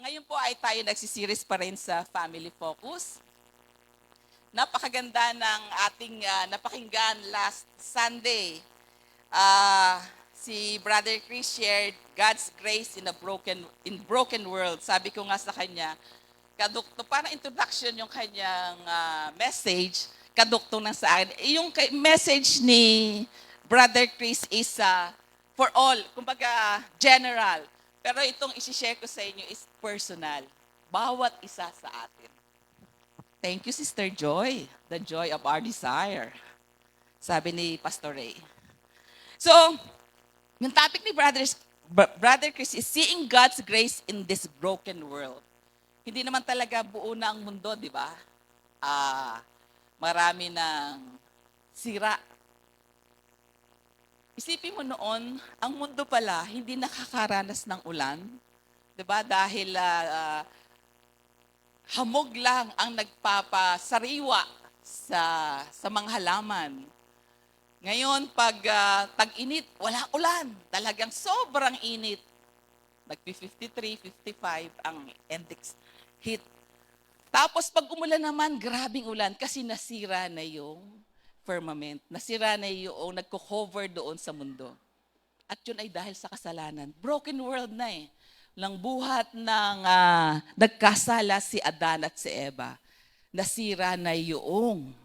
Ngayon po ay tayo nagsisiris pa rin sa Family Focus. Napakaganda ng ating napakinggan last Sunday. Si Brother Chris shared God's grace in a broken world. Sabi ko nga sa kanya, kadukto, para introduction yung kanyang message, kadukto na sa akin. Yung message ni Brother Chris is for all, kumbaga general. Pero itong isi-share ko sa inyo is personal. Bawat isa sa atin. Thank you, Sister Joy. The joy of our desire. Sabi ni Pastor Ray. So, yung topic ni Brother Chris is seeing God's grace in this broken world. Hindi naman talaga buo na ang mundo, di ba? Marami ng sira. Isipin mo noon, ang mundo pala hindi nakakaranas ng ulan. 'Di ba? Dahil hamog lang ang nagpapasariwa sa mga halaman. Ngayon, pag tag-init, wala ulan. Talagang sobrang init. Nag-53, 55 ang index heat. Tapos pag umulan naman, grabing ulan kasi nasira na yung firmament. Nasira na yung nagko-cover doon sa mundo. At yun ay dahil sa kasalanan. Broken world na eh. Lang buhat ng nagkasala si Adan at si Eva. Nasira na yung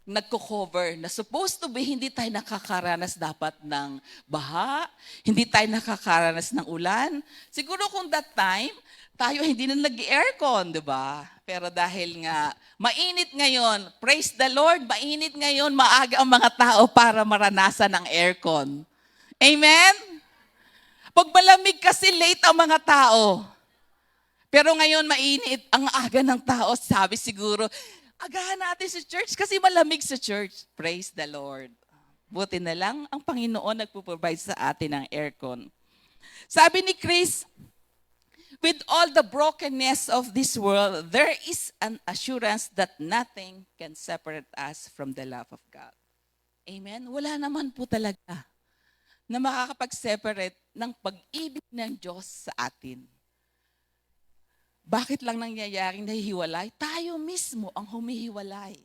nagko-cover na supposed to be hindi tayo nakakaranas dapat ng baha, hindi tayo nakakaranas ng ulan. Siguro kung that time, tayo hindi na nag-aircon, di ba? Pero dahil nga, mainit ngayon, praise the Lord, mainit ngayon, maaga ang mga tao para maranasan ang aircon. Amen? Pag malamig kasi late ang mga tao. Pero ngayon mainit ang aga ng tao, sabi siguro, agahan natin sa church kasi malamig sa church. Praise the Lord. Buti na lang, ang Panginoon nagpo-provide sa atin ng aircon. Sabi ni Chris, with all the brokenness of this world, there is an assurance that nothing can separate us from the love of God. Amen? Wala naman po talaga na makakapag-separate ng pag-ibig ng Diyos sa atin. Bakit lang nangyayaring nahihiwalay? Tayo mismo ang humihiwalay.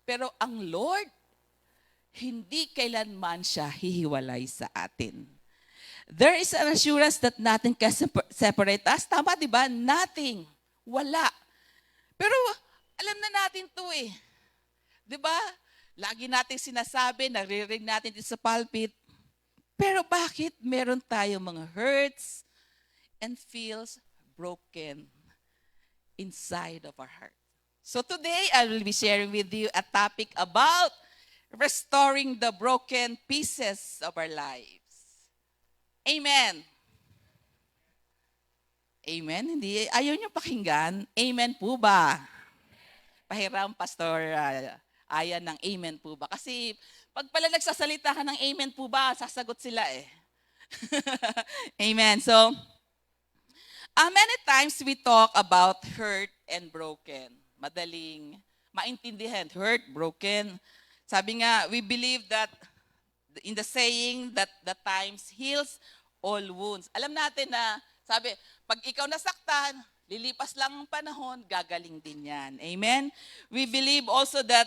Pero ang Lord, hindi kailanman siya hihiwalay sa atin. There is an assurance that nothing can separate us. Tama, di ba? Nothing. Wala. Pero alam na natin to eh. Di ba? Lagi natin sinasabi, naririnig natin dito sa pulpit. Pero bakit meron tayo mga hurts and feels broken inside of our heart? So today, I will be sharing with you a topic about restoring the broken pieces of our lives. Amen. Amen? Hindi, ayaw niyo pakinggan? Amen po ba? Pahiram, Pastor Ayan, ng amen po ba? Kasi pag pala nagsasalita ka ng amen po ba, sasagot sila eh. Amen. So, many times we talk about hurt and broken. Madaling maintindihan, hurt, broken. Sabi nga, we believe that in the saying that the times heals all wounds. Alam natin na, sabi, pag ikaw nasaktan, lilipas lang ang panahon, gagaling din yan. Amen? We believe also that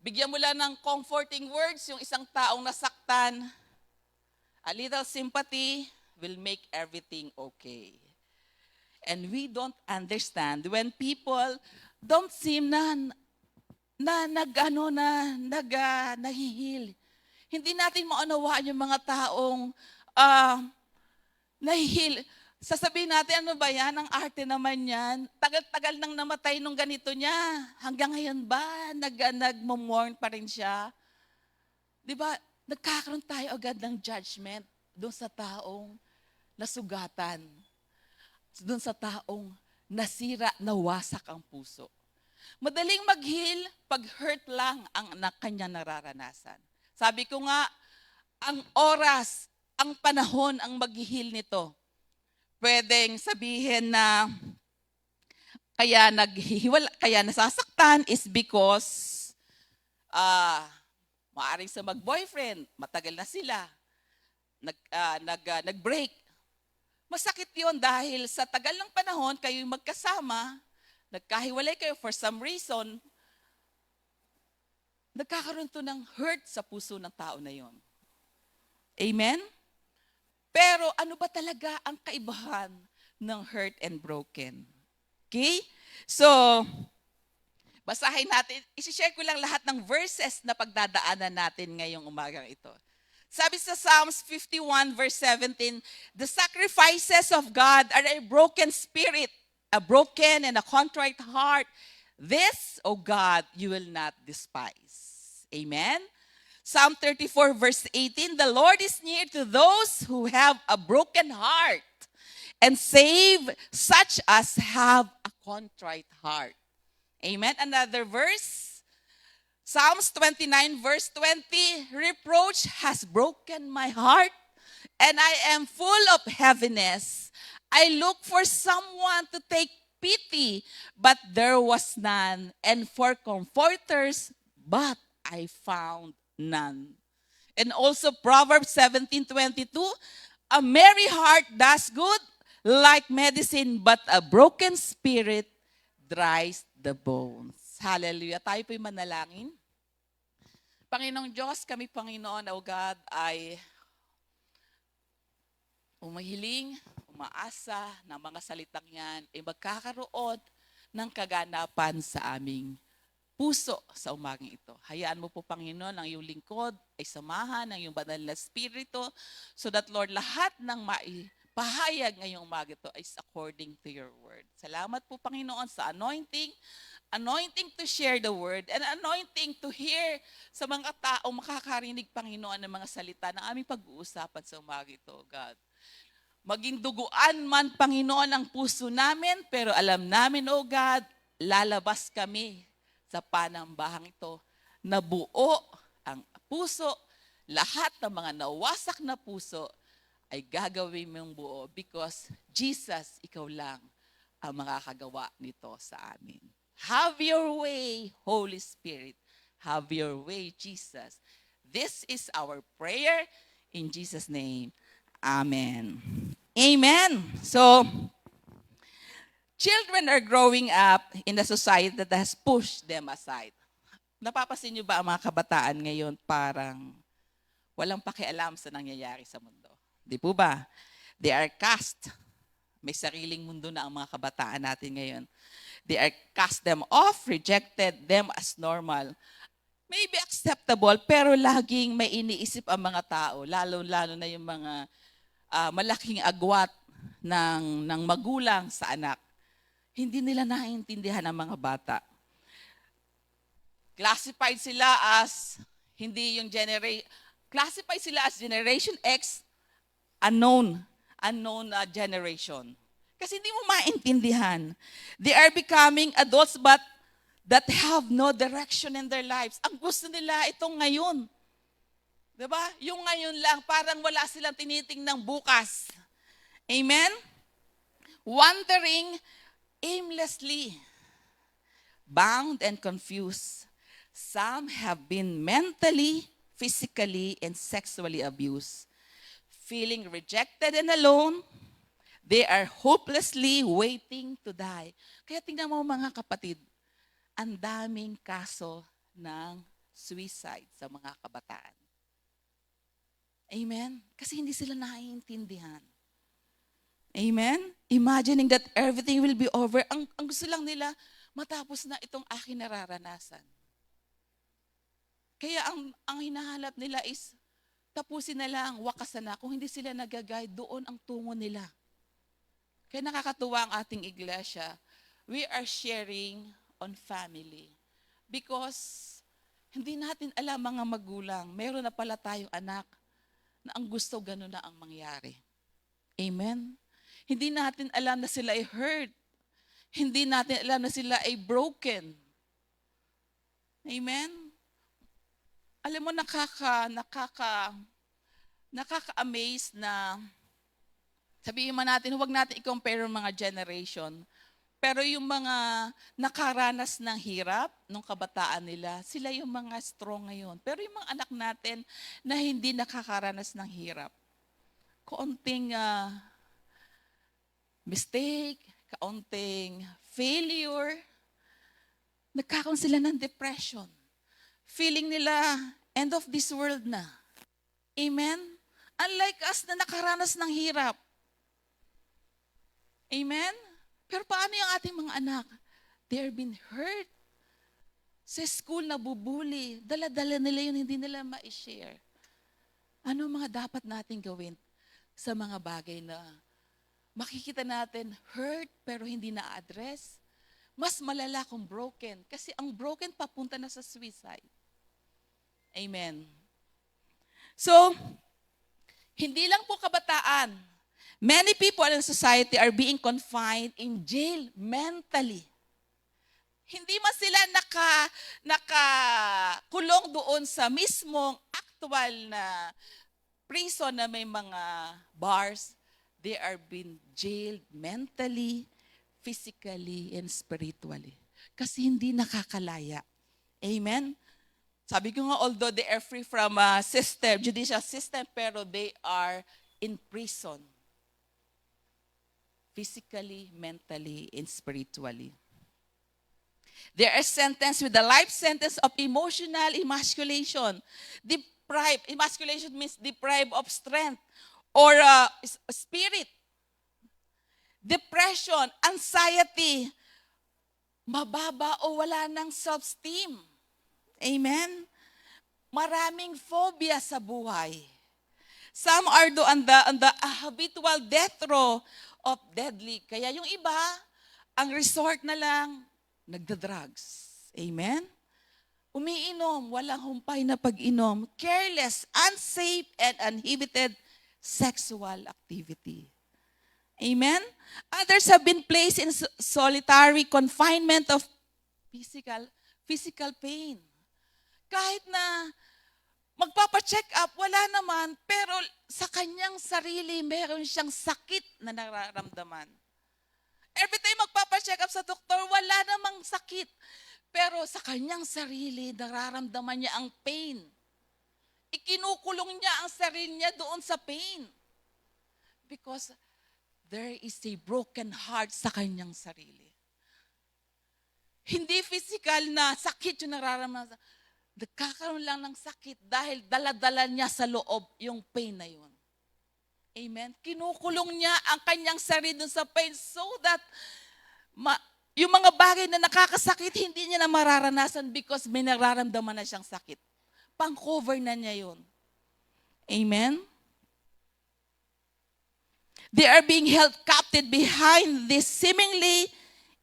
bigyan mo lang ng comforting words yung isang taong nasaktan, a little sympathy will make everything okay. And we don't understand when people don't seem nahihil. Hindi natin maunawaan yung mga taong nahihil. Sasabihin natin, ano ba yan? Ang arte naman yan. Tagal-tagal nang namatay nung ganito niya. Hanggang ngayon ba? Nag-mourn pa rin siya? Di ba? Nagkakaroon tayo agad ng judgment doon sa taong nasugatan. Doon sa taong nasira, nawasak ang puso. Madaling mag-heal pag hurt lang ang kanya nararanasan. Sabi ko nga, ang oras, ang panahon ang mag-heal nito. Pwedeng sabihin na kaya nasasaktan is because maaring sa mag-boyfriend, matagal na sila, nag-break. Masakit yon dahil sa tagal ng panahon, kayo'y magkasama, nagkahiwalay kayo for some reason, nagkakaroon to ng hurt sa puso ng tao na yon. Amen? Pero ano ba talaga ang kaibahan ng hurt and broken? Okay? So, basahin natin. Isishare ko lang lahat ng verses na pagdadaanan natin ngayong umagang ito. Sabi sa Psalms 51 verse 17, the sacrifices of God are a broken spirit, a broken and a contrite heart. This, O God, you will not despise. Amen? Psalm 34 verse 18, the Lord is near to those who have a broken heart and save such as have a contrite heart. Amen? Another verse, Psalms 29 verse 20, reproach has broken my heart and I am full of heaviness. I look for someone to take pity, but there was none, and for comforters, but I found none. And also Proverbs 17:22, a merry heart does good like medicine, but a broken spirit dries the bones. Hallelujah. Tayo po'y manalangin. Panginoong Diyos, kami Panginoon, O God, ay umahiling, umaasa na mga salitang yan ay magkakaroon ng kaganapan sa aming puso sa umagang ito. Hayaan mo po, Panginoon, ang iyong lingkod ay samahan ng iyong banal na spirito so that, Lord, lahat ng maipahayag ngayong umaga ito is according to your word. Salamat po, Panginoon, sa anointing to share the word, and anointing to hear sa mga taong makakarinig, Panginoon, ng mga salita na aming pag-uusapan sa umaga ito, God. Maging duguan man, Panginoon, ang puso namin, pero alam namin, O God, lalabas kami sa panambahang ito na buo ang puso, lahat ng mga nawasak na puso ay gagawin mong buo because Jesus, ikaw lang ang makakagawa nito sa amin. Have your way, Holy Spirit. Have your way, Jesus. This is our prayer in Jesus' name. Amen. Amen. So, children are growing up in a society that has pushed them aside. Napapansin niyo ba ang mga kabataan ngayon parang walang pakialam sa nangyayari sa mundo? Di po ba? They are cast. May sariling mundo na ang mga kabataan natin ngayon. They are cast them off, rejected them as normal. Maybe acceptable, pero laging may iniisip ang mga tao, lalo-lalo na yung mga malaking agwat ng magulang sa anak. Hindi nila naiintindihan ang mga bata. Classified sila as classified sila as Generation X, unknown generation. Kasi hindi mo maintindihan. They are becoming adults but that have no direction in their lives. Ang gusto nila itong ngayon. Diba? Yung ngayon lang, parang wala silang tinitingnang bukas. Amen? Wandering aimlessly, bound and confused. Some have been mentally, physically, and sexually abused. Feeling rejected and alone, they are hopelessly waiting to die. Kaya tingnan mo mga kapatid, ang daming kaso ng suicide sa mga kabataan. Amen? Kasi hindi sila naiintindihan. Amen? Imagining that everything will be over. Ang gusto lang nila, matapos na itong aking nararanasan. Kaya ang hinahanap nila is, tapusin na lang, wakasan na. Kung hindi sila nag-guide, doon ang tungo nila. Kaya nakakatuwa ang ating iglesia. We are sharing on family. Because hindi natin alam mga magulang, meron na pala tayong anak na ang gusto gano'n na ang mangyari. Amen? Hindi natin alam na sila ay hurt. Hindi natin alam na sila ay broken. Amen? Alam mo, nakaka-amaze na sabihin man natin, huwag natin i-compare yung mga generation. Pero yung mga nakaranas ng hirap nung kabataan nila, sila yung mga strong ngayon. Pero yung mga anak natin na hindi nakakaranas ng hirap, konting mistake, kaunting failure, nagkakaroon sila ng depression. Feeling nila, end of this world na. Amen? Unlike us na nakaranas ng hirap. Amen? Pero paano yung ating mga anak? They are been hurt. Sa school, nabubuli. Dala-dala nila yun, hindi nila ma-share. Ano mga dapat natin gawin sa mga bagay na makikita natin hurt pero hindi na-address? Mas malala kung broken. Kasi ang broken papunta na sa suicide. Amen. So, hindi lang po kabataan. Many people in society are being confined in jail mentally. Hindi man sila nakakulong doon sa mismong actual na prison na may mga bars. They are being jailed mentally, physically, and spiritually. Kasi hindi nakakalaya. Amen? Sabi ko nga, although they are free from judicial system, pero they are in prison. Physically, mentally, and spiritually. They are sentenced with the life sentence of emotional emasculation. Emasculation means deprived of strength or spirit. Depression, anxiety, mababa o wala ng self-esteem. Amen? Maraming phobia sa buhay. Some are on the habitual death row of deadly. Kaya yung iba, ang resort na lang, nagda-drugs. Amen? Umiinom, walang humpay na pag-inom. Careless, unsafe, and uninhibited sexual activity. Amen? Others have been placed in solitary confinement of physical pain. Kahit na magpapacheck up, wala naman, pero sa kanyang sarili, meron siyang sakit na nararamdaman. Every time magpapacheck up sa doktor, wala namang sakit. Pero sa kanyang sarili, nararamdaman niya ang pain. Ikinukulong niya ang sarili niya doon sa pain. Because there is a broken heart sa kanyang sarili. Hindi physical na sakit yung nararamdaman. Nagkakaroon lang ng sakit dahil dala-dala niya sa loob yung pain na yun. Amen? Kinukulong niya ang kanyang sarili dun sa pain so that yung mga bagay na nakakasakit, hindi niya na mararanasan because may nararamdaman na siyang sakit. Pang-cover na niya yun. Amen? They are being held captive behind these seemingly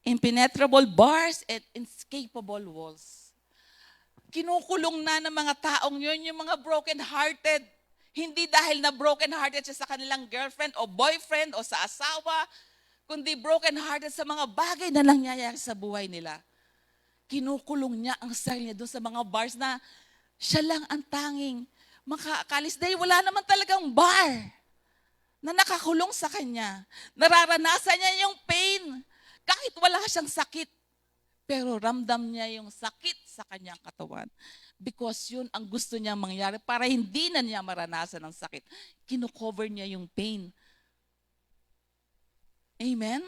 impenetrable bars and inescapable walls. Kinukulong na ng mga taong yun, yung mga broken-hearted. Hindi dahil na broken-hearted siya sa kanilang girlfriend o boyfriend o sa asawa, kundi broken-hearted sa mga bagay na nangyayari sa buhay nila. Kinukulong niya ang sarili niya doon sa mga bars na siya lang ang tanging makakalis dahil wala naman talagang bar na nakakulong sa kanya. Nararanasan niya yung pain kahit wala siyang sakit. Pero ramdam niya yung sakit sa kanyang katawan. Because yun ang gusto niya mangyari para hindi na niya maranasan ang sakit. Kino-cover niya yung pain. Amen?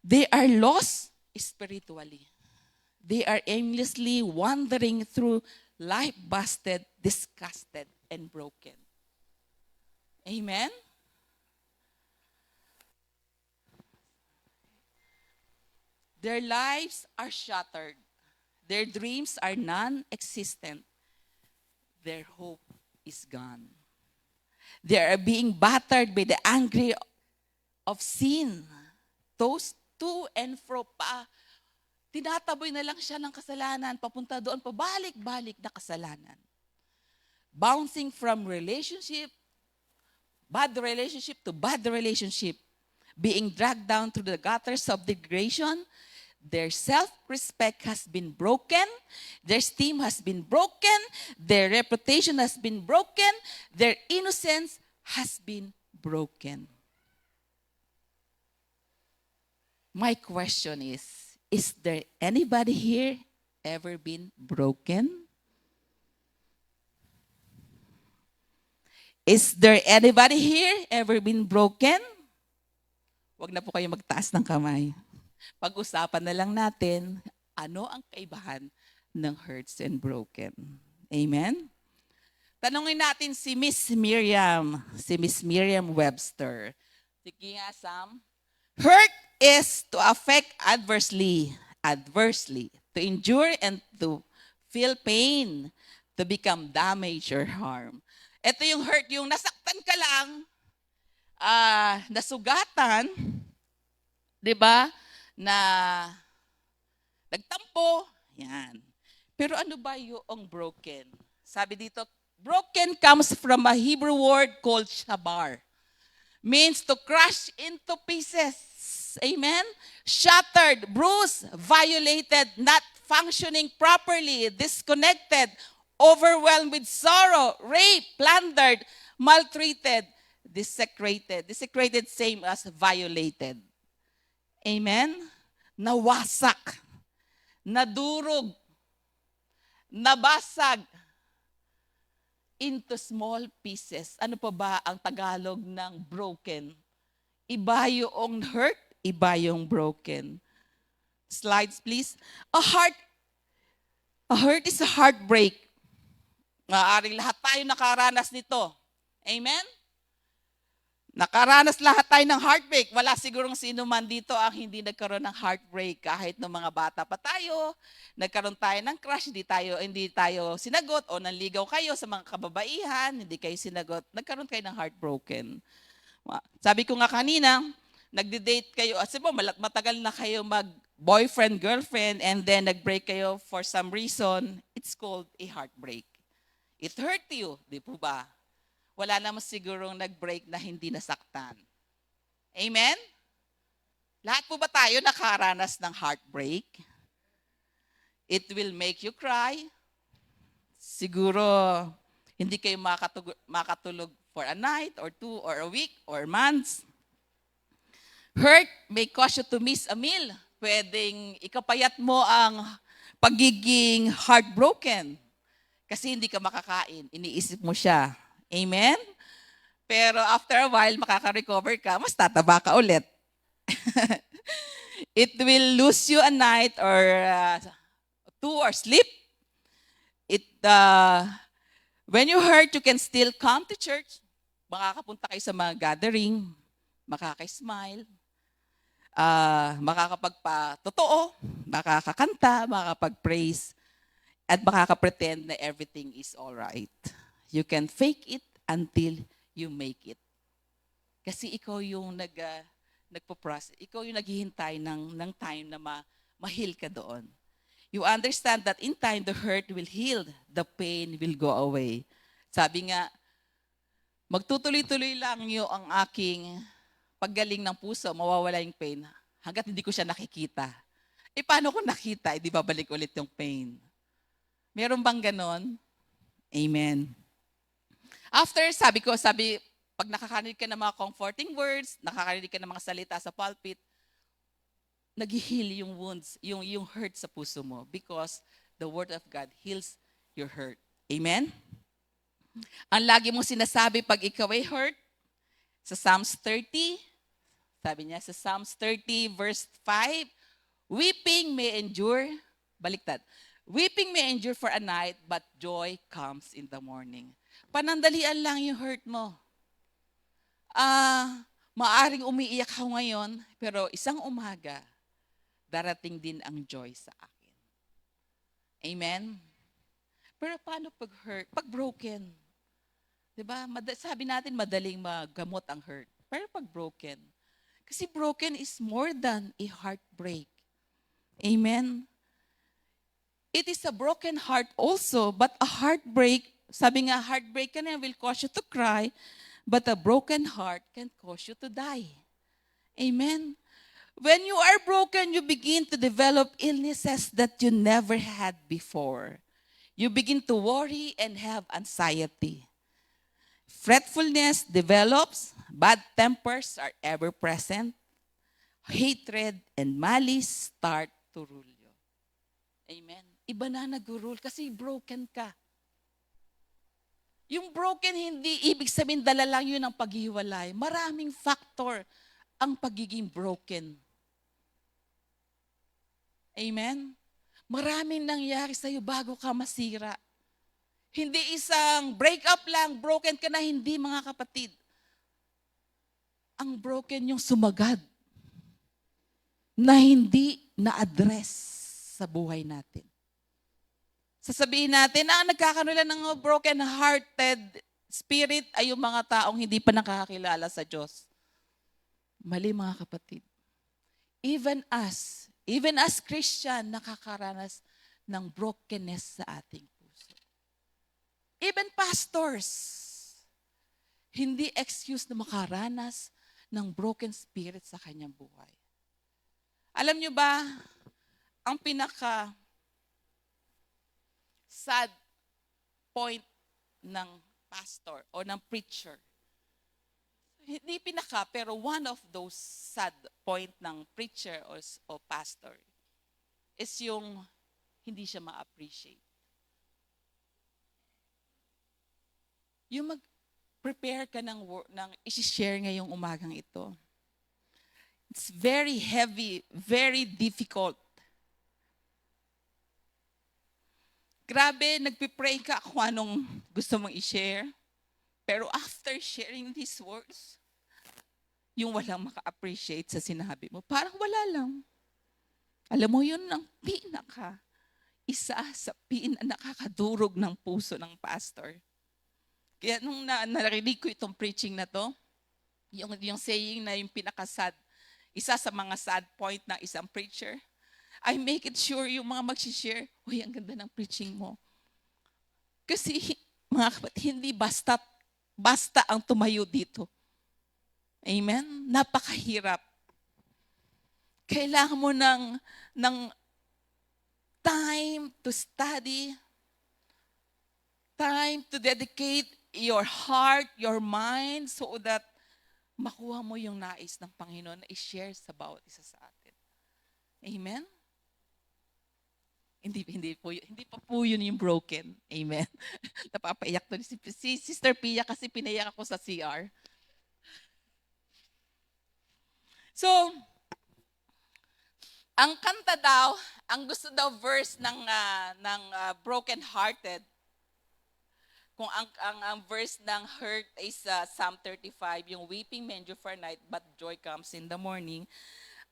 They are lost spiritually. They are aimlessly wandering through life busted, disgusted, and broken. Amen? Their lives are shattered. Their dreams are non-existent. Their hope is gone. They are being battered by the anger of sin. Tossed to and fro pa. Tinataboy na lang siya ng kasalanan. Papunta doon, pabalik-balik na kasalanan. Bouncing from bad relationship to bad relationship. Being dragged down through the gutters of degradation. Their self-respect has been broken. Their esteem has been broken. Their reputation has been broken. Their innocence has been broken. My question is there anybody here ever been broken? Is there anybody here ever been broken? Huwag na po kayo magtaas ng kamay. Pag-usapan na lang natin, ano ang kaibahan ng hurts and broken. Amen? Tanungin natin si Miss Miriam Webster. Sige nga, Sam. Hurt is to affect adversely, to endure and to feel pain, to become damage or harm. Ito yung hurt, yung nasaktan ka lang, nasugatan, di ba? Na nagtampo, yan. Pero ano ba yung broken? Sabi dito, broken comes from a Hebrew word called shabar. Means to crush into pieces. Amen? Shattered, bruised, violated, not functioning properly, disconnected, overwhelmed with sorrow, raped, plundered, maltreated, desecrated. Desecrated, same as violated. Amen? Nawasak, nadurog, nabasag into small pieces. Ano pa ba ang Tagalog ng broken? Iba yung hurt, iba yung broken. Slides, please. A hurt is a heartbreak. Maaaring lahat tayo nakaranas nito. Amen? Nakaranas lahat tayo ng heartbreak. Wala sigurong sino man dito ang hindi nagkaroon ng heartbreak. Kahit ng mga bata pa tayo, nagkaroon tayo ng crush, hindi tayo sinagot, o nanligaw kayo sa mga kababaihan, hindi kayo sinagot, nagkaroon kayo ng heartbroken. Sabi ko nga kanina, nagde-date kayo, at sabi mo, matagal na kayo mag-boyfriend, girlfriend, and then nag-break kayo for some reason, it's called a heartbreak. It hurt you, di po ba? Wala naman sigurong nag-break na hindi nasaktan. Amen? Lahat po ba tayo nakaranas ng heartbreak? It will make you cry. Siguro, hindi kayo makatulog for a night or two or a week or months. Hurt may cause you to miss a meal. Pwedeng ikapayat mo ang pagiging heartbroken. Kasi hindi ka makakain. Iniisip mo siya. Amen? Pero after a while, makaka-recover ka, mas tataba ka ulit. It will lose you a night or two or sleep. When you hurt, you can still come to church. Makakapunta kayo sa mga gathering, makaka-smile, makakapagpa-totoo, makakakanta, makakapag-praise, at makaka-pretend na everything is alright. You can fake it until you make it. Kasi ikaw yung nagpo-process. Ikaw yung naghihintay ng time na ma-heal ka doon. You understand that in time, the hurt will heal. The pain will go away. Sabi nga, magtutuloy-tuloy lang yung ang aking paggaling ng puso, mawawala yung pain, hanggat hindi ko siya nakikita. Paano ko nakita? Di babalik ulit yung pain. Meron bang ganon? Amen. After, pag nakakarinig ka ng mga comforting words, nakakarinig ka ng mga salita sa pulpit, nag-heal yung wounds, yung hurt sa puso mo because the Word of God heals your hurt. Amen? Ang lagi mong sinasabi pag ikaw ay hurt, sa Psalms 30, sabi niya sa Psalms 30 verse 5, weeping may endure, baliktad, weeping may endure for a night, but joy comes in the morning. Panandalian lang yung hurt mo. Maaring umiiyak ka ngayon, pero isang umaga, darating din ang joy sa akin. Amen? Pero paano pag hurt? Pag broken? Diba? Sabi natin madaling magamot ang hurt. Pero pag broken? Kasi broken is more than a heartbreak. Amen? It is a broken heart also, but a heartbreak, sabi nga, heartbreak ka na will cause you to cry, but a broken heart can cause you to die. Amen? When you are broken, you begin to develop illnesses that you never had before. You begin to worry and have anxiety. Fretfulness develops, bad tempers are ever present, hatred and malice start to rule you. Amen? Iba na nag-rule kasi broken ka. Yung broken, hindi ibig sabihin dala lang yun ang paghiwalay. Maraming factor ang pagiging broken. Amen? Maraming nangyari sa'yo bago ka masira. Hindi isang break up lang, broken ka na, hindi mga kapatid. Ang broken yung sumagad na hindi na-address sa buhay natin. Sasabihin natin, nagkakaroon ng broken-hearted spirit ay yung mga taong hindi pa nakakakilala sa Diyos. Mali mga kapatid. Even as Christian, nakakaranas ng brokenness sa ating puso. Even pastors, hindi excuse na makaranas ng broken spirit sa kanyang buhay. Alam nyo ba, ang sad point ng pastor o ng preacher. Hindi pero one of those sad point ng preacher o pastor is yung hindi siya ma-appreciate. Yung mag-prepare ka ng isi-share ngayong umagang ito. It's very heavy, very difficult. Grabe, nagpipray ka kung anong gusto mong i-share. Pero after sharing these words, yung walang maka-appreciate sa sinabi mo, parang wala lang. Alam mo, yun ang isa sa nakakadurog ng puso ng pastor. Kaya nung narinig ko itong preaching na to, yung saying na yung pinaka-sad, isa sa mga sad point ng isang preacher, I make it sure yung mga mag-share, uy, ang ganda ng preaching mo. Kasi, mga kapatid, hindi basta ang tumayo dito. Amen? Napakahirap. Kailangan mo ng time to study, time to dedicate your heart, your mind, so that makuha mo yung nais ng Panginoon na i-share sa bawat isa sa atin. Amen? Hindi pa po yun yung broken. Amen. Napapaiyak to si Sister Pia kasi pinaiyak ako sa CR. So, ang kanta daw, ang gusto daw verse ng broken hearted. Kung ang verse ng hurt is Psalm 35, yung weeping may endure for a night but joy comes in the morning.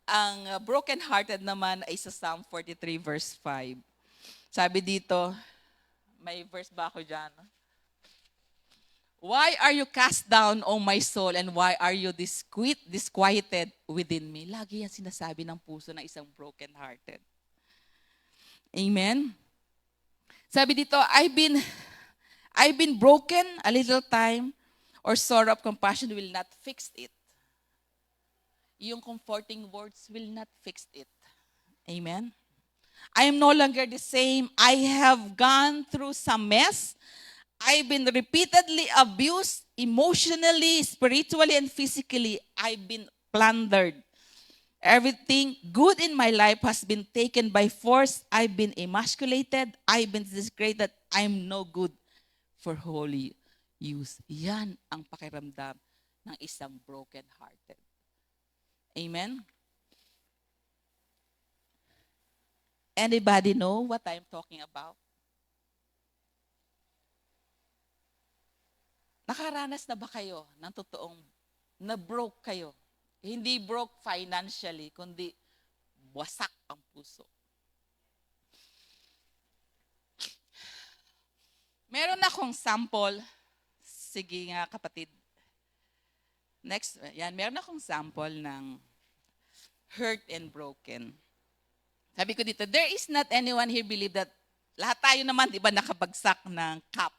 Ang broken-hearted naman ay sa Psalm 43 verse 5. Sabi dito, may verse ba ako dyan? Why are you cast down, O my soul, and why are you disquieted within me? Lagi yan sinasabi ng puso ng isang broken-hearted. Amen? Sabi dito, I've been broken a little time, or sorrow of compassion will not fix it. Yung comforting words will not fix it. Amen? I am no longer the same. I have gone through some mess. I've been repeatedly abused emotionally, spiritually, and physically. I've been plundered. Everything good in my life has been taken by force. I've been emasculated. I've been disgraced. I'm no good for holy use. Yan ang pakiramdam ng isang broken-hearted. Amen? Anybody know what I'm talking about? Nakaranas na ba kayo ng totoong na-broke kayo? Hindi broke financially, kundi wasak ang puso. Meron akong sample. Sige nga kapatid. Next, yan, meron akong sample ng hurt and broken. Sabi ko dito, there is not anyone here believe that lahat tayo naman, di ba, nakabagsak ng cup.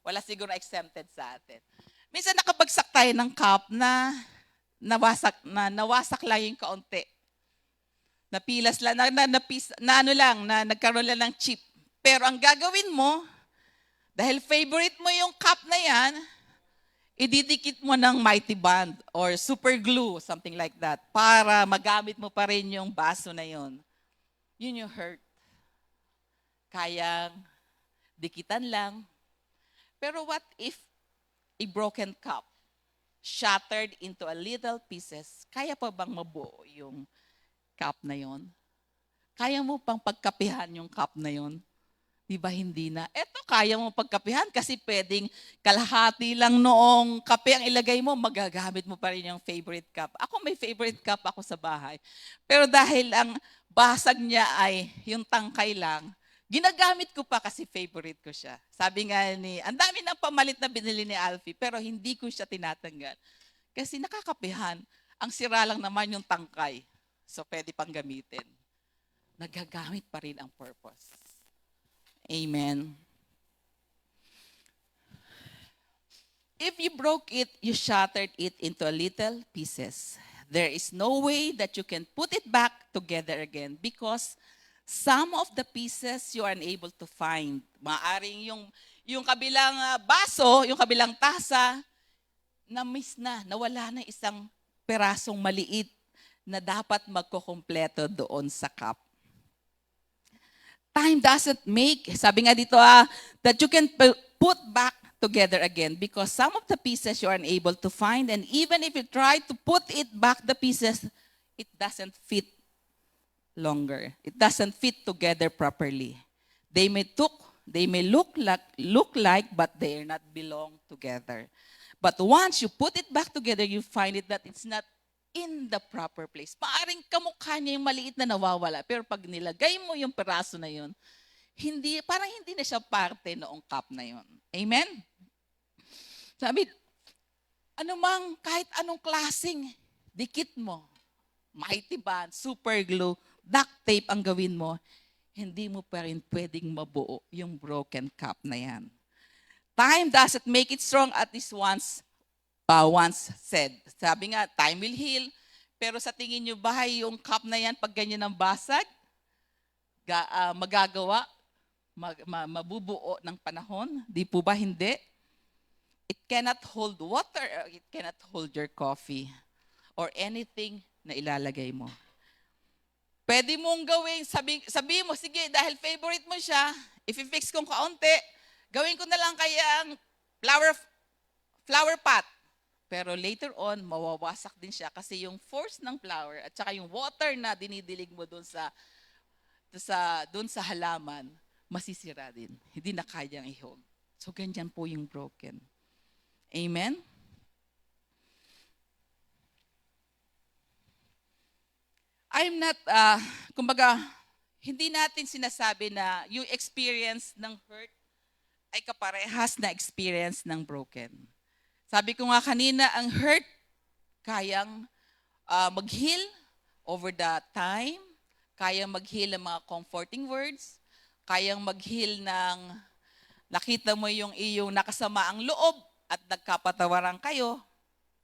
Wala siguro exempted sa atin. Minsan nakabagsak tayo ng cup na nawasak lang yung kaunti. Napilas lang, nagkaroon lang ng chip. Pero ang gagawin mo, dahil favorite mo yung cup na yan, ididikit mo ng mighty band or super glue, something like that, para magamit mo pa rin yung baso na yon. Yun yung hurt. Kayang dikitan lang, Pero what if a broken cup shattered into a little pieces, kaya pa bang mabuo yung cup na yon? Kaya mo pang pagkapihan yung cup na yon? Di ba hindi na? Eto, kaya mo pagkapihan kasi pwedeng kalahati lang noong kape ang ilagay mo, magagamit mo pa rin yung favorite cup. Ako may favorite cup ako sa bahay. Pero dahil ang basag niya ay yung tangkay lang, ginagamit ko pa kasi favorite ko siya. Sabi nga ni, ang dami ng pamalit na binili ni Alfie, pero hindi ko siya tinatanggal. Kasi nakakapihan. Ang sira lang naman yung tangkay. So pwede pang gamitin. Nagagamit pa rin ang purpose. Amen. If you broke it, you shattered it into a little pieces. There is no way that you can put it back together again because some of the pieces you are unable to find. Maaring yung kabilang baso, yung kabilang tasa, na-miss na, nawala na isang perasong maliit na dapat magkukumpleto doon sa cup. Time doesn't make, sabi nga dito, that you can put back together again because some of the pieces you are unable to find, and even if you try to put it back, the pieces, it doesn't fit longer. It doesn't fit together properly. They may look like, but they are not belong together. But once you put it back together, you find it that it's not in the proper place. Maaring kamukha niya yung maliit na nawawala, pero pag nilagay mo yung peraso na yun, parang hindi na siya parte noong cup na yun. Amen? Sabi, kahit anong klaseng dikit mo, mighty band, super glue, duct tape ang gawin mo, hindi mo pa rin pwedeng mabuo yung broken cup na yan. Time doesn't make it strong, at least once said. Sabi nga, time will heal. Pero sa tingin nyo ba yung cup na yan, pag ganyan ang basag, magagawa, mabubuo ng panahon? Di po ba hindi? It cannot hold water, it cannot hold your coffee, or anything na ilalagay mo. Pwede mong gawin, sabi mo, sige, dahil favorite mo siya, if i-fix kong kaunti, gawin ko na lang kaya ang flower pot. Pero later on, mawawasak din siya kasi yung force ng flower at saka yung water na dinidilig mo doon sa halaman, masisira din. Hindi na kayang i-hold. So, ganyan po yung broken. Amen? Kumbaga, hindi natin sinasabi na yung experience ng hurt ay kaparehas na experience ng broken. Sabi ko nga kanina, ang hurt, kayang mag-heal over the time, kayang mag-heal ng mga comforting words, kayang mag-heal ng nakita mo yung iyong nakasama ang loob at nagkapatawaran kayo,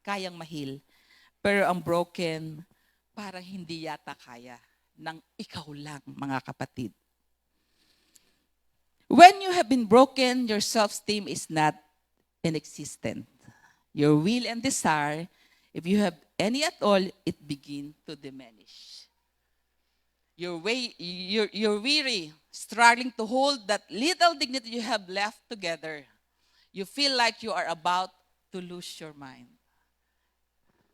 kayang ma-heal. Pero ang broken, parang hindi yata kaya ng ikaw lang, mga kapatid. When you have been broken, your self-esteem is not inexistent. Your will and desire, if you have any at all, it begin to diminish. You're weary, struggling to hold that little dignity you have left together. You feel like you are about to lose your mind.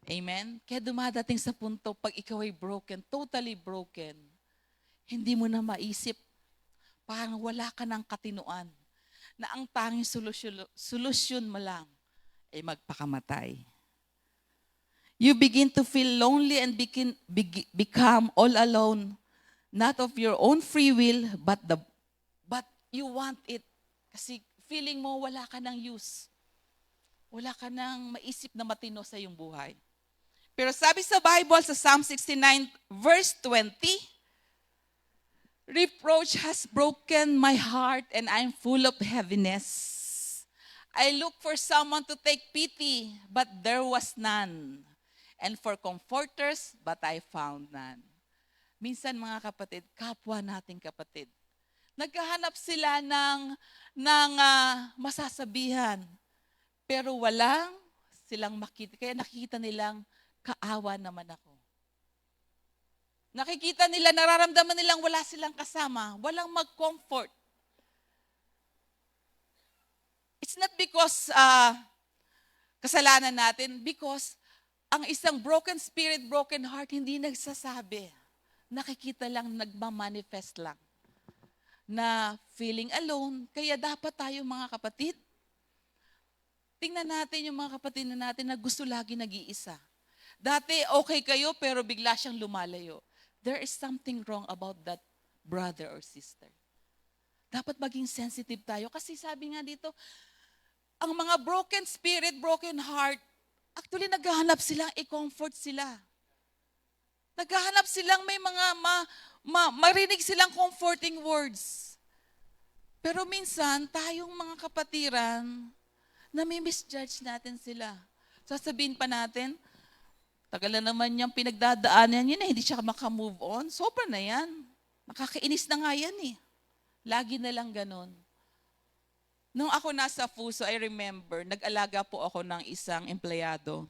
Amen? Kaya dumadating sa punto, pag ikaw ay broken, totally broken, hindi mo na maisip, parang wala ka ng katinuan, na ang tanging solusyon mo lang ay magpakamatay. You begin to feel lonely and become all alone, not of your own free will, but you want it. Kasi feeling mo wala ka ng use. Wala ka ng maisip na matino sa iyong buhay. Pero sabi sa Bible, sa Psalm 69, verse 20, reproach has broken my heart and I'm full of heaviness. I looked for someone to take pity, but there was none. And for comforters, but I found none. Minsan mga kapatid, kapwa nating kapatid, naghahanap sila ng masasabihan, pero walang silang makita. Kaya nakikita nilang, kaawa naman ako. Nakikita nila, nararamdaman nilang wala silang kasama, walang mag-comfort. It's not because kasalanan natin, because ang isang broken spirit, broken heart, hindi nagsasabi. Nakikita lang, nagmamanifest lang na feeling alone. Kaya dapat tayo mga kapatid, tingnan natin yung mga kapatid na natin na gusto lagi nag-iisa. Dati okay kayo pero bigla siyang lumalayo. There is something wrong about that brother or sister. Dapat maging sensitive tayo kasi sabi nga dito, ang mga broken spirit, broken heart, actually naghahanap silang i-comfort sila. Naghahanap silang may mga marinig silang comforting words. Pero minsan, tayong mga kapatiran, nami-misjudge natin sila. Sasabihin pa natin, tagal na naman niyang pinagdadaanan yun hindi siya makamove on. Sobra na yan. Nakakainis na nga yan eh. Lagi na lang ganun. Nung ako nasa Fuso, I remember, nag-alaga po ako ng isang empleyado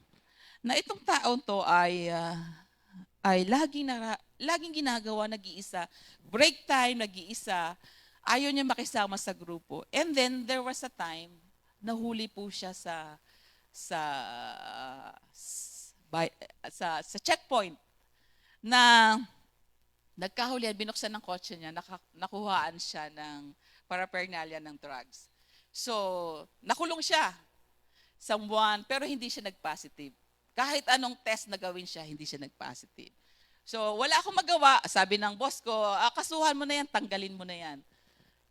na itong taon to ay laging ginagawa, nag-iisa. Break time, nag-iisa. Ayaw niya makisama sa grupo. And then, there was a time, nahuli po siya sa checkpoint na nagkahulihan, binuksan ng kotse niya, nakuhaan siya ng paraphernalia ng drugs. So, nakulong siya someone, pero hindi siya nag-positive. Kahit anong test na gawin siya, hindi siya nag-positive. So, wala akong magawa. Sabi ng boss ko, kasuhan mo na yan, tanggalin mo na yan.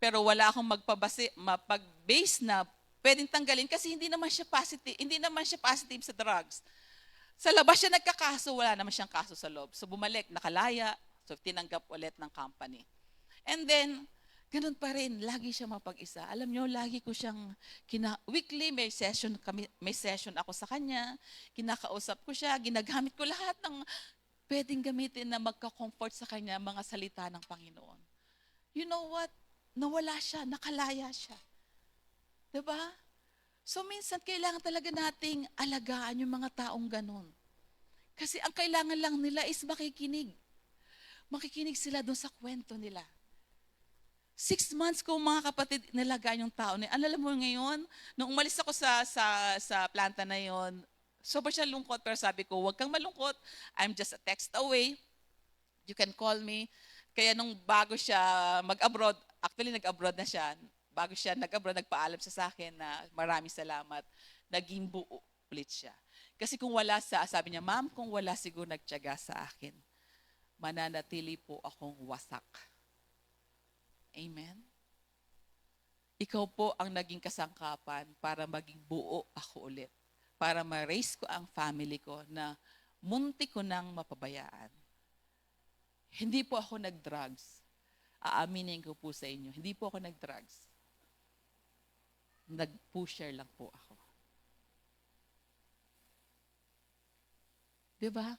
Pero wala akong mapag-base na pwedeng tanggalin kasi hindi naman siya positive sa drugs. Sa labas siya nagkakaso, wala naman siyang kaso sa loob. So, bumalik, nakalaya. So, tinanggap ulit ng company. And then, ganun pa rin, lagi siya mapag-isa. Alam nyo, lagi ko siyang, weekly may session ako sa kanya, kinakausap ko siya, ginagamit ko lahat ng pwedeng gamitin na magka-comfort sa kanya, mga salita ng Panginoon. You know what? Nawala siya, nakalaya siya. Diba? So minsan kailangan talaga nating alagaan yung mga taong ganun. Kasi ang kailangan lang nila is makikinig. Makikinig sila doon sa kwento nila. 6 months ko mga kapatid nilagaan yung tao na. Alam mo ngayon, nung umalis ako sa planta na yon, sobrang siya lungkot pero sabi ko, huwag kang malungkot. I'm just a text away. You can call me. Kaya nung bago siya mag-abroad, actually nag-abroad na siya. Bago siya nag-abroad, nagpaalam siya sa akin na maraming salamat. Naging buo ulit siya. Kasi kung wala sabi niya, ma'am, kung wala siguro nagtiyaga sa akin, mananatili po akong wasak. Amen? Ikaw po ang naging kasangkapan para maging buo ako ulit. Para ma-raise ko ang family ko na munti ko nang mapabayaan. Hindi po ako nag-drugs. Aaminin ko po sa inyo, hindi po ako nag-drugs. Nag-pusher lang po ako. Diba?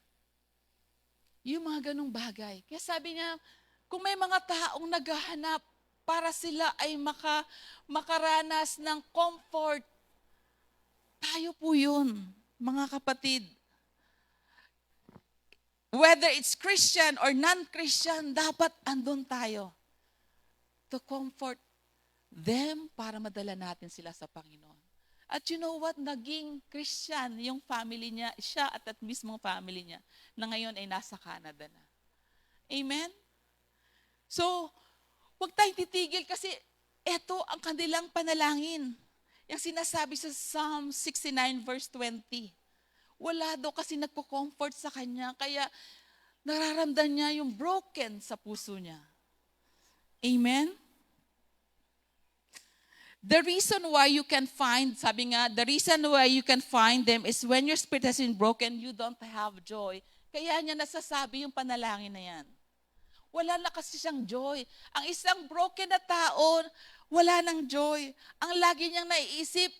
Yung mga ganong bagay. Kaya sabi niya, kung may mga taong naghahanap para sila ay makaranas ng comfort, tayo po yun, mga kapatid. Whether it's Christian or non-Christian, dapat andun tayo to comfort them para madala natin sila sa Panginoon. At you know what? Naging Christian yung family niya, siya at mismong family niya, na ngayon ay nasa Canada na. Amen? So, huwag tayong titigil kasi ito ang kanilang panalangin. Yung sinasabi sa Psalm 69 verse 20. Wala daw kasi nagpo-comfort sa kanya, kaya nararamdaman niya yung broken sa puso niya. Amen? The reason why you can find, sabi nga, the reason why you can find them is when your spirit has been broken, you don't have joy. Kaya niya nasasabi yung panalangin na yan. Wala na kasi siyang joy. Ang isang broken na tao, wala nang joy. Ang lagi niyang naiisip,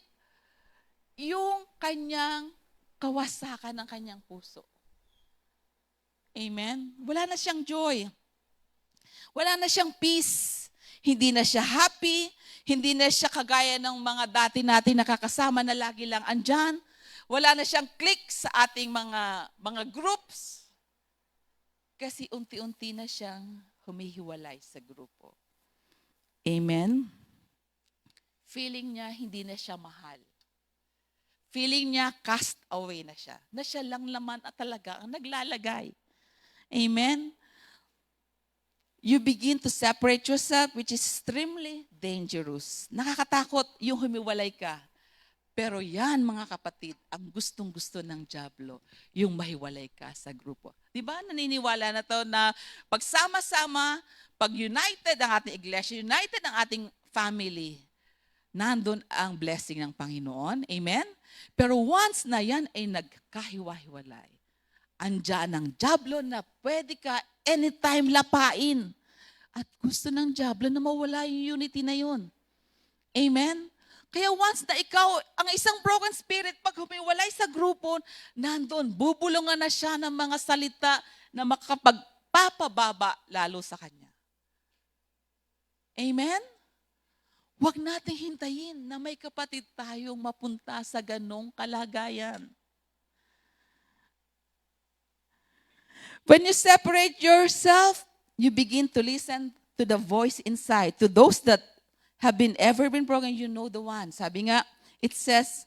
yung kanyang kawasakan ng kanyang puso. Amen? Wala na siyang joy. Wala na siyang peace. Hindi na siya happy. Hindi na siya kagaya ng mga dati natin nakakasama na lagi lang andyan. Wala na siyang click sa ating mga groups. Kasi unti-unti na siyang humihiwalay sa grupo. Amen? feeling niya hindi na siya mahal. Feeling niya cast away na siya. Na siya lang naman at talaga ang naglalagay. Amen? You begin to separate yourself, which is extremely dangerous. Nakakatakot yung humiwalay ka. Pero yan, mga kapatid, ang gustong-gusto ng dyablo, yung mahiwalay ka sa grupo. Di ba? Naniniwala na to na pagsama-sama, pag united ang ating iglesia, united ang ating family, nandun ang blessing ng Panginoon. Amen? Pero once na yan ay nagkahiwa-hiwalay, andyan ang dyablo na pwede ka anytime lapain. At gusto ng dyablo na mawala yung unity na yun. Amen? Kaya once na ikaw, ang isang broken spirit, pag humiwalay sa grupo, nandun, bubulungan na siya ng mga salita na makapagpapababa lalo sa kanya. Amen? Huwag nating hintayin na may kapatid tayong mapunta sa ganong kalagayan. When you separate yourself, you begin to listen to the voice inside, to those that have ever been broken, you know the one. Sabi nga, it says,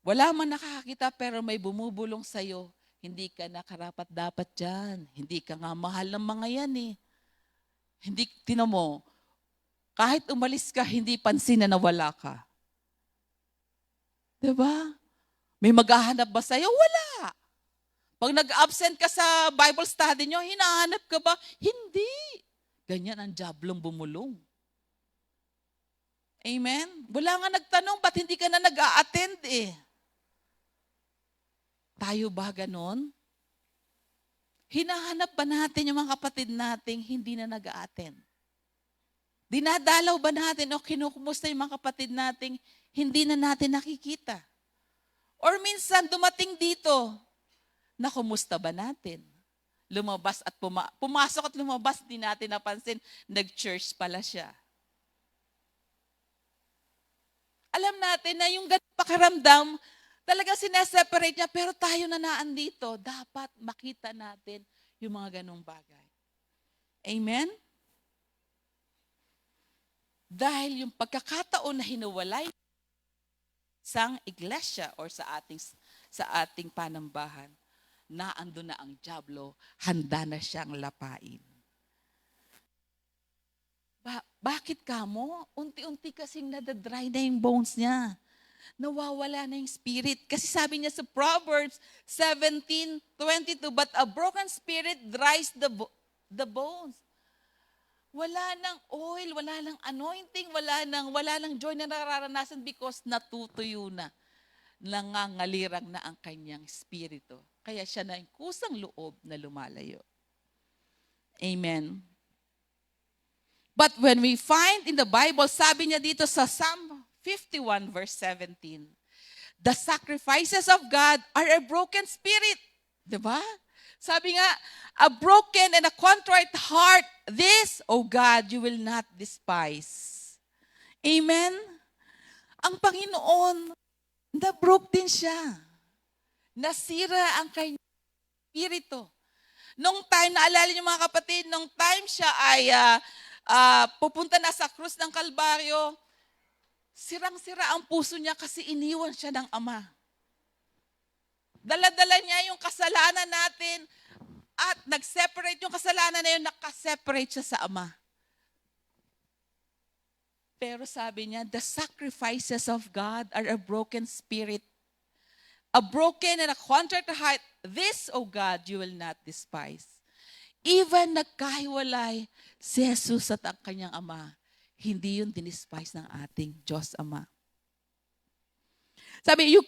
wala man nakakakita pero may bumubulong sa'yo. Hindi ka nakarapat-dapat dyan. Hindi ka nga mahal ng mga yan eh. Hindi, tinan mo, kahit umalis ka, hindi pansin na nawala ka. Diba? May maghahanap ba sa'yo? Wala. Pag nag-absent ka sa Bible study nyo, hinahanap ka ba? Hindi. Ganyan ang diablong bumulong. Amen? Wala nga nagtanong, ba't hindi ka na nag-a-attend eh? Tayo ba ganon? Hinahanap ba natin yung mga kapatid nating hindi na nag-a-attend? Dinadalaw ba natin o kinukumusta yung mga kapatid nating hindi na natin nakikita? Or minsan dumating dito, nakumusta ba natin? Lumabas at pumasok at lumabas, di natin napansin, nag-church pala siya. Alam natin na yung ganung pakiramdam, talagang sineseparate niya, pero tayo na naandito, dapat makita natin yung mga ganung bagay. Amen? Dahil yung pagkakataon na hinuwalay isang iglesia or sa ating panambahan, naando na ang dyablo, handa na siyang lapain. Bakit kamo? Unti-unti kasing nadadry na yung bones niya. Nawawala na yung spirit. Kasi sabi niya sa Proverbs 17:22, but a broken spirit dries the bones. Wala nang oil, wala nang anointing, wala nang joy na nararanasan because natutuyo na. Nangangalirang na ang kanyang spirito. Kaya siya na yung kusang loob na lumalayo. Amen. But when we find in the Bible, sabi niya dito sa Psalm 51 verse 17, the sacrifices of God are a broken spirit. Diba? Sabi nga, a broken and a contrite heart, this, O God, you will not despise. Amen? Ang Panginoon, na-broke din siya. Nasira ang kanyang spirito. Nung time, naalala niyo mga kapatid, nung time siya ay pupunta na sa krus ng Kalbaryo, sirang-sira ang puso niya kasi iniwan siya ng Ama. Dala-dala niya yung kasalanan natin at nag-separate yung kasalanan na yun, nakaseparate siya sa Ama. Pero sabi niya, the sacrifices of God are a broken spirit. A broken and a contrite heart, this, O God, you will not despise. Even nagkahiwalay si Jesus at ang kanyang Ama, hindi yun dinispise ng ating Diyos Ama. Sabi, you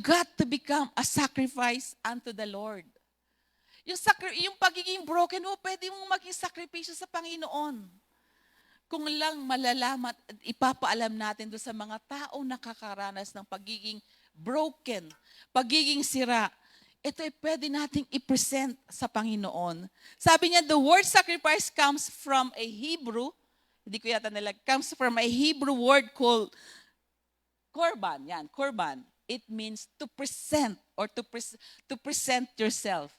got to become a sacrifice unto the Lord. Yung pagiging broken mo, pwede mong maging sakripisyo sa Panginoon. Kung lang malalaman at ipapaalam natin doon sa mga taong nakakaranas ng pagiging broken, pagiging sira, ito ay pwede nating i-present sa Panginoon. Sabi niya, the word sacrifice comes from a Hebrew, comes from a Hebrew word called korban. Yan, korban. It means to present or to present yourself.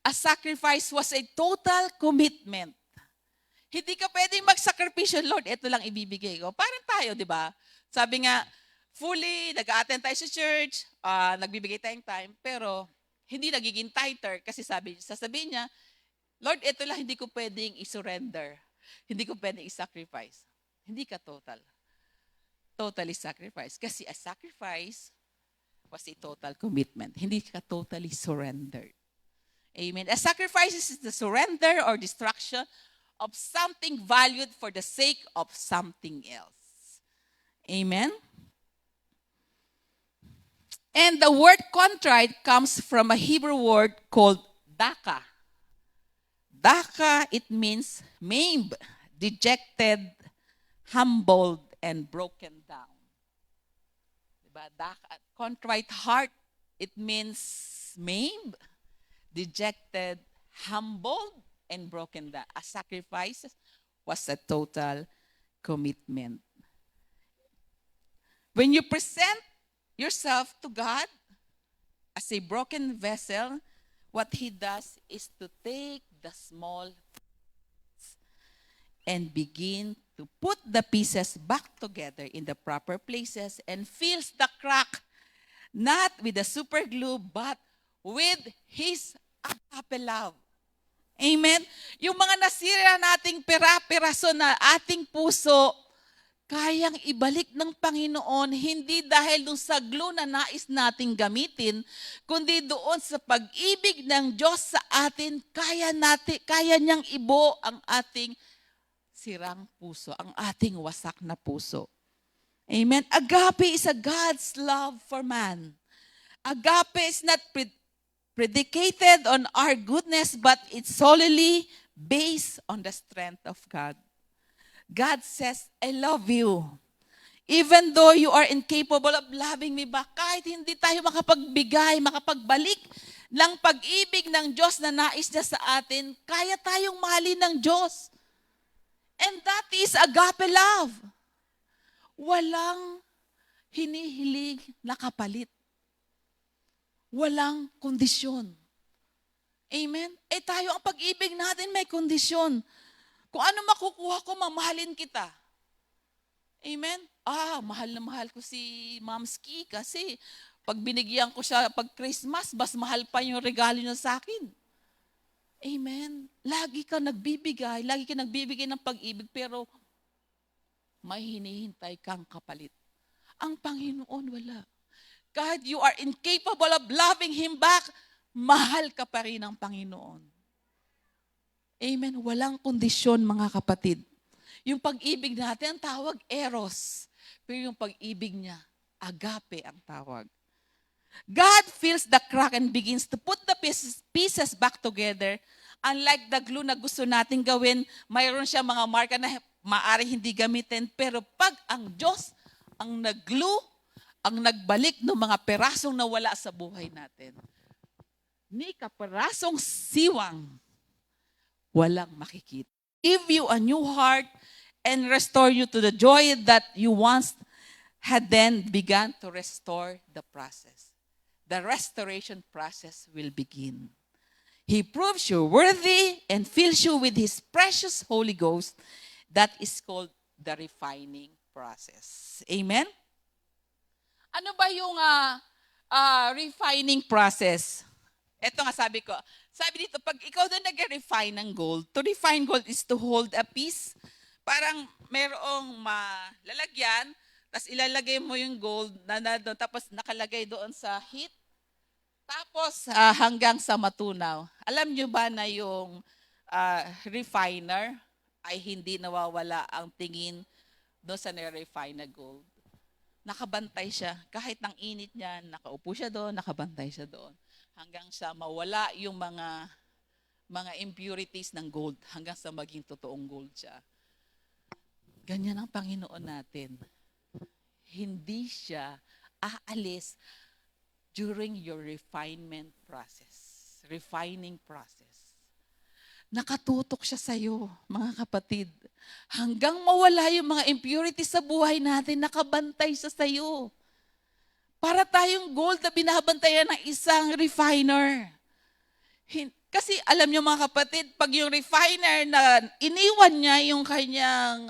A sacrifice was a total commitment. Hindi ka pwedeng magsakripisyo, Lord, ito lang ibibigay ko. Parang tayo, di ba? Sabi nga, fully, nag-a-attend tayo sa church, nagbibigay tayong time, pero hindi nagiging tighter kasi sasabihin niya, Lord, ito lang hindi ko pwedeng i-surrender. Hindi ko pwedeng i-sacrifice. Hindi ka totally sacrifice. Kasi a sacrifice was a total commitment. Hindi ka totally surrendered. Amen. A sacrifice is the surrender or destruction of something valued for the sake of something else. Amen. And the word contrite comes from a Hebrew word called daka. Daka, it means maimed, dejected, humbled, and broken down. Diba? Daka, contrite heart, it means maimed, dejected, humbled, and broken down. A sacrifice was a total commitment. When you present yourself to God as a broken vessel, what He does is to take the small and begin to put the pieces back together in the proper places and fills the crack not with the super glue but with His agape love. Amen? Yung mga nasira nating pera-peraso na ating puso, kayang ibalik ng Panginoon, hindi dahil doon sa glue na nais nating gamitin, kundi doon sa pag-ibig ng Diyos sa atin, kaya niyang ibo ang ating sirang puso, ang ating wasak na puso. Amen? Agape is a God's love for man. Agape is not predicated on our goodness, but it's solely based on the strength of God. God says, I love you. Even though you are incapable of loving me back, kahit hindi tayo makapagbalik ng pag-ibig ng Diyos na nais niya sa atin, kaya tayong mahalin ng Diyos. And that is agape love. Walang hinihiling na kapalit. Walang kondisyon. Amen? Tayo ang pag-ibig natin may kondisyon. Kung ano makukuha ko, mamahalin kita. Amen? Mahal na mahal ko si Ma'am Ski kasi pag binigyan ko siya pag Christmas, mas mahal pa yung regalo niya sa akin. Amen? Lagi ka nagbibigay ng pag-ibig, pero may hinihintay kang kapalit. Ang Panginoon, wala. Kahit you are incapable of loving Him back, mahal ka pa rin ng Panginoon. Amen. Walang kondisyon, mga kapatid. Yung pag-ibig natin, ang tawag eros. Pero yung pag-ibig niya, agape ang tawag. God fills the crack and begins to put the pieces back together. Unlike the glue na gusto natin gawin, mayroon siya mga marka na maaari hindi gamitin. Pero pag ang Diyos ang nag-glue, ang nagbalik ng mga perasong nawala sa buhay natin, ni kaperasong siwang, walang makikita. Give you a new heart and restore you to the joy that you once had, then begun to restore the process. The restoration process will begin. He proves you worthy and fills you with His precious Holy Ghost. That is called the refining process. Amen? Ano ba yung refining process? Ito nga sabi dito, pag ikaw na nag-refine ng gold, to refine gold is to hold a piece. Parang mayroong malalagyan, tapos ilalagay mo yung gold na doon, tapos nakalagay doon sa heat, tapos hanggang sa matunaw. Alam nyo ba na yung refiner ay hindi nawawala ang tingin doon sa nire-refine na gold? Nakabantay siya. Kahit ng init niya, nakaupo siya doon, nakabantay siya doon. Hanggang sa mawala yung mga impurities ng gold, hanggang sa maging totoong gold siya. Ganyan ang Panginoon natin. Hindi siya aalis during your refining process. Nakatutok siya sa iyo, mga kapatid. Hanggang mawala yung mga impurities sa buhay natin, nakabantay siya sa iyo. Para tayong gold na binabantayan ng isang refiner. Kasi alam niyo, mga kapatid, pag yung refiner na iniwan niya yung kanyang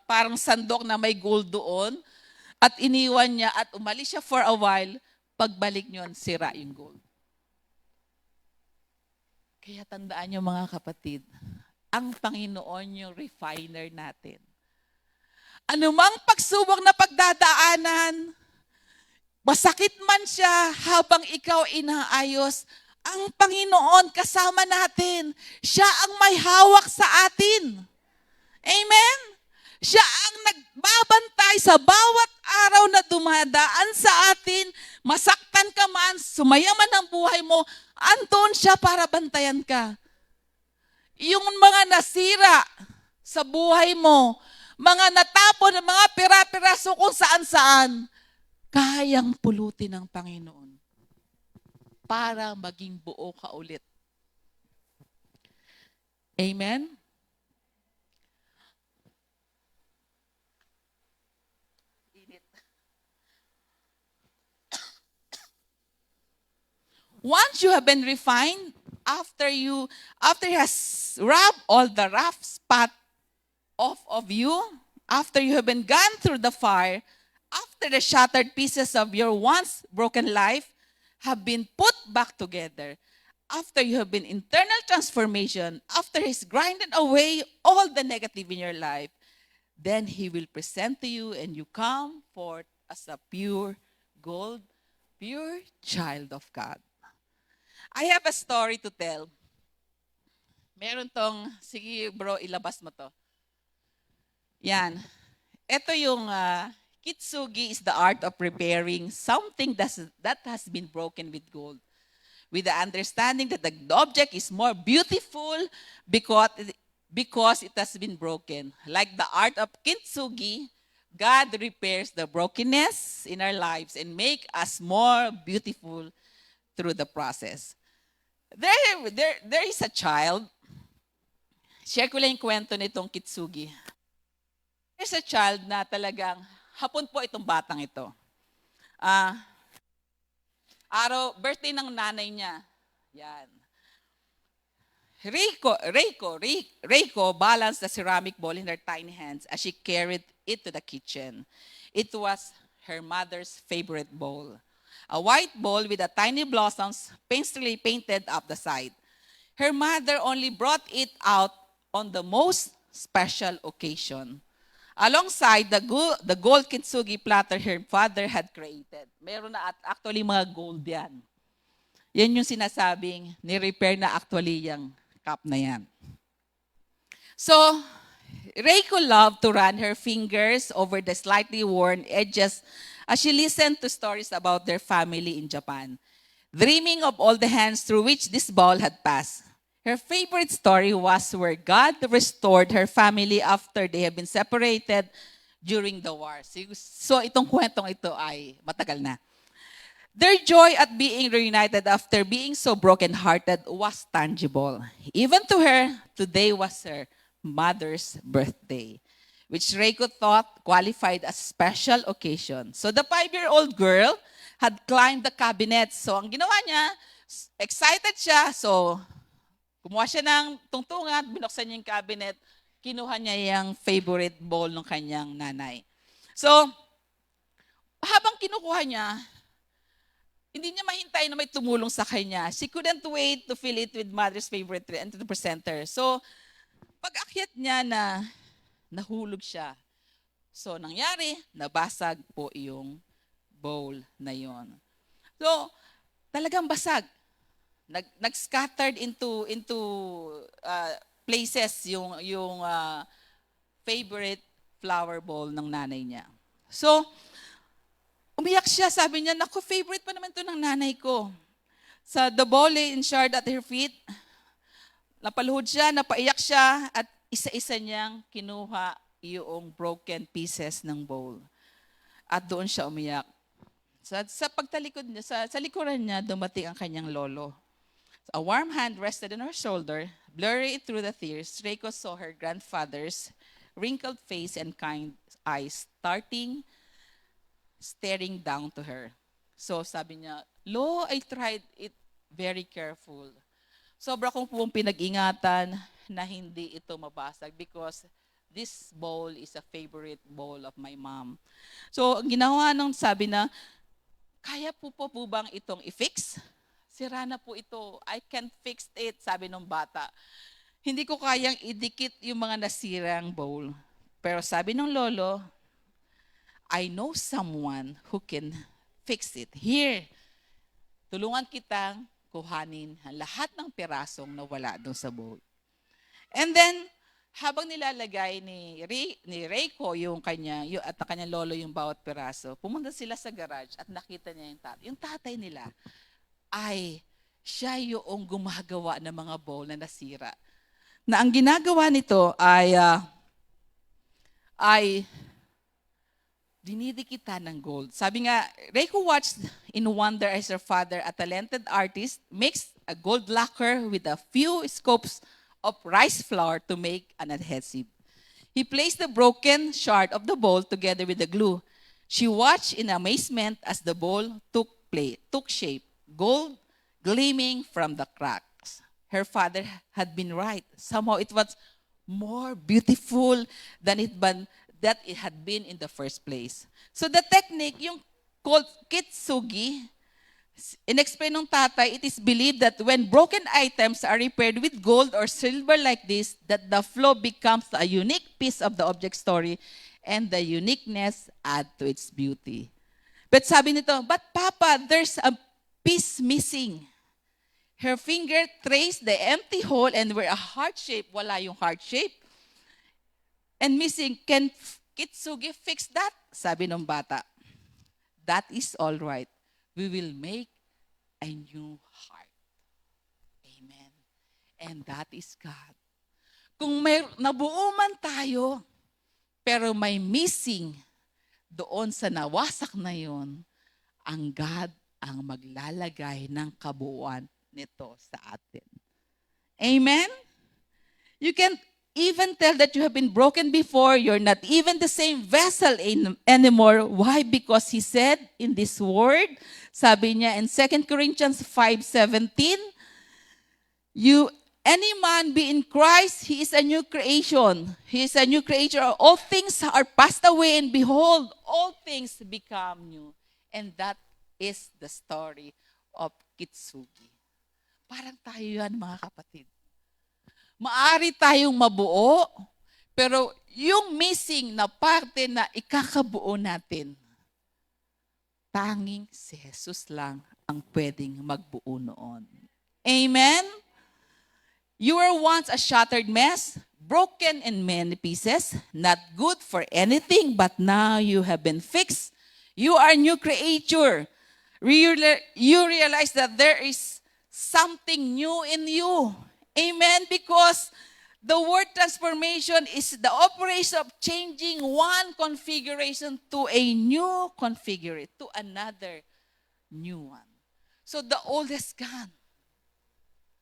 parang sandok na may gold doon, At iniwan niya at umalis siya for a while. Pagbalik niyon, sira yung gold. Kaya tandaan niyo mga kapatid, ang Panginoon yung refiner natin. Anumang pagsubok na pagdadaanan, masakit man siya habang ikaw inaayos, ang Panginoon kasama natin. Siya ang may hawak sa atin. Amen? Siya ang nagbabantay sa bawat araw na dumadaan sa atin. Masaktan ka man, sumaya man ang buhay mo, andun siya para bantayan ka. Yung mga nasira sa buhay mo, mga natapon, mga pira-piraso kung saan-saan, kayang pulutin ng Panginoon para maging buo ka ulit. Amen? Once you have been refined, after he has rubbed all the rough spot off of you, after you have been gone through the fire, after the shattered pieces of your once broken life have been put back together, after you have been internal transformation, after he's grinded away all the negative in your life, then he will present to you and you come forth as a pure gold, pure child of God. I have a story to tell. Meron tong, sige bro, ilabas mo to. Yan. Ito yung Kitsugi is the art of repairing something that has been broken with gold. With the understanding that the object is more beautiful because it has been broken. Like the art of Kintsugi, God repairs the brokenness in our lives and make us more beautiful through the process. There is a child. Share ko lang yung kwento nitong Kitsugi. There's a child na talagang, hapon po itong batang ito. Birthday ng nanay niya. Yan. Reiko balanced the ceramic bowl in her tiny hands as she carried it to the kitchen. It was her mother's favorite bowl. A white bowl with a tiny blossoms painstakingly painted up the side. Her mother only brought it out on the most special occasion. Alongside the gold kintsugi platter her father had created. Meron na actually mga gold yan. Yan yung sinasabing, ni-repair na actually yung cup na yan. So, Reiko loved to run her fingers over the slightly worn edges as she listened to stories about their family in Japan, dreaming of all the hands through which this bowl had passed. Her favorite story was where God restored her family after they had been separated during the war. So itong kwentong ito ay matagal na. Their joy at being reunited after being so broken-hearted was tangible. Even to her, today was her mother's birthday, which Reiko thought qualified as a special occasion. So the 5-year-old girl had climbed the cabinet. So ang ginawa niya, excited siya. So kumuha siya ng tungtungan, binuksan niya yung cabinet, kinuha niya yung favorite bowl ng kanyang nanay. So habang kinukuha niya, hindi niya mahintay na may tumulong sa kanya. She couldn't wait to fill it with mother's favorite and to present her. So pag-akyat niya nahulog siya. So, nangyari, nabasag po yung bowl na yon. So, talagang basag. Nag-scattered into places yung favorite flower bowl ng nanay niya. So, umiyak siya. Sabi niya, naku, favorite pa naman to ng nanay ko. Sa the bowl lay enshrined at her feet, napaluhod siya, napaiyak siya, at isa-isa niyang kinuha yung broken pieces ng bowl. At doon siya umiyak. Sa pagtalikod niya, sa likuran niya, dumating ang kanyang lolo. A warm hand rested on her shoulder. Blurry through the tears, Reiko saw her grandfather's wrinkled face and kind eyes staring down to her. So sabi niya, Lo, I tried it very careful. Sobra kong pong pinag-ingatan na hindi ito mabasag because this bowl is a favorite bowl of my mom. So, ang ginawa nung sabi na, kaya po bang itong i-fix? Sira na po ito. I can't fix it, sabi ng bata. Hindi ko kayang idikit yung mga nasirang bowl. Pero sabi ng lolo, I know someone who can fix it. Here, tulungan kitang kuhanin ang lahat ng pirasong nawala doon sa bowl. And then, habang nilalagay ni Reiko at ang kanyang lolo yung bawat piraso, pumunta sila sa garage at nakita niya yung tatay. Yung tatay nila ay siya yung gumagawa ng mga bowl na nasira. Na ang ginagawa nito ay dinidikitan ng gold. Sabi nga, Reiko watched in wonder as her father, a talented artist, makes a gold lacquer with a few scoops of rice flour to make an adhesive. He placed the broken shard of the bowl together with the glue. She watched in amazement as the bowl took shape, gold gleaming from the cracks. Her father had been right. Somehow it was more beautiful than that it had been in the first place. So the technique, yung called kitsugi, in-explain ng tatay, it is believed that when broken items are repaired with gold or silver like this, that the flow becomes a unique piece of the object story and the uniqueness add to its beauty. But sabi nito, but Papa, there's a piece missing. Her finger traced the empty hole and where a heart shape, wala yung heart shape. And missing, can Kitsugi fix that? Sabi ng bata. That is all right. We will make a new heart. Amen. And that is God. Kung may nabuo man tayo, pero may missing doon sa nawasak na yon, ang God ang maglalagay ng kabuuan nito sa atin. Amen? You can even tell that you have been broken before. You're not even the same vessel anymore. Why? Because He said in this word, sabi niya in 2 Corinthians 5:17, any man be in Christ, he is a new creation. He is a new creature. All things are passed away, and behold, all things become new. And that is the story of Kitsugi. Parang tayo yan, mga kapatid. Maari tayong mabuo, pero yung missing na parte na ikakabuo natin, tanging si Jesus lang ang pwedeng magbuo noon. Amen? You were once a shattered mess, broken in many pieces, not good for anything, but now you have been fixed. You are a new creature. You realize that there is something new in you. Amen? Because the word transformation is the operation of changing one configuration to a new configuration, to another new one. So the old is gone.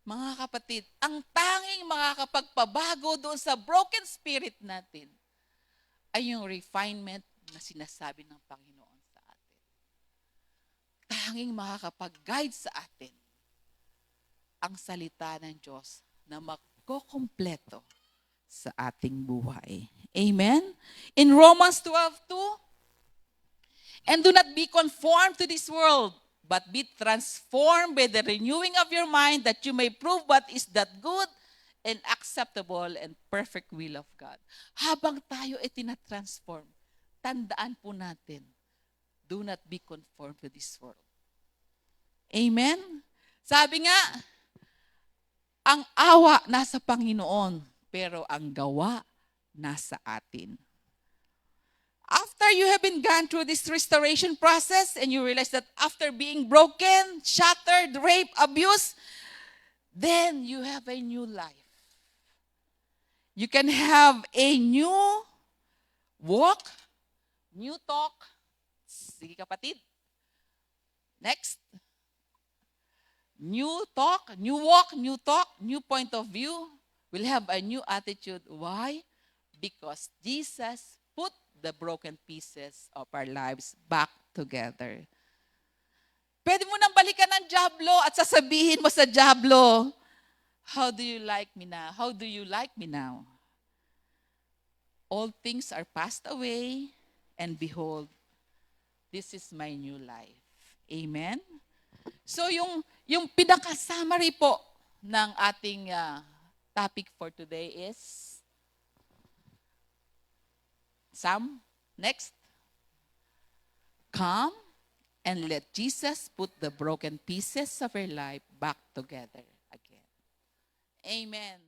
Mga kapatid, ang tanging makakapagpabago doon sa broken spirit natin ay yung refinement na sinasabi ng Panginoon sa atin. Tanging makakapag-guide sa atin ang salita ng Diyos na magkokompleto sa ating buhay. Amen? In Romans 12:2, and do not be conformed to this world, but be transformed by the renewing of your mind, that you may prove what is that good and acceptable and perfect will of God. Habang tayo ay tinatransform, tandaan po natin, do not be conformed to this world. Amen? Sabi nga, ang awa nasa Panginoon, pero ang gawa nasa atin. After you have been gone through this restoration process and you realize that after being broken, shattered, raped, abused, then you have a new life. You can have a new walk, new talk. Sige kapatid. Next. New talk, new walk, new talk, new point of view. We'll have a new attitude. Why? Because Jesus put the broken pieces of our lives back together. Pwede mo nang balikan ng dyablo at sasabihin mo sa dyablo, how do you like me now? How do you like me now? All things are passed away, and behold, this is my new life. Amen? So yung pinaka-summary po ng ating topic for today is next. Come and let Jesus put the broken pieces of your life back together again. Amen.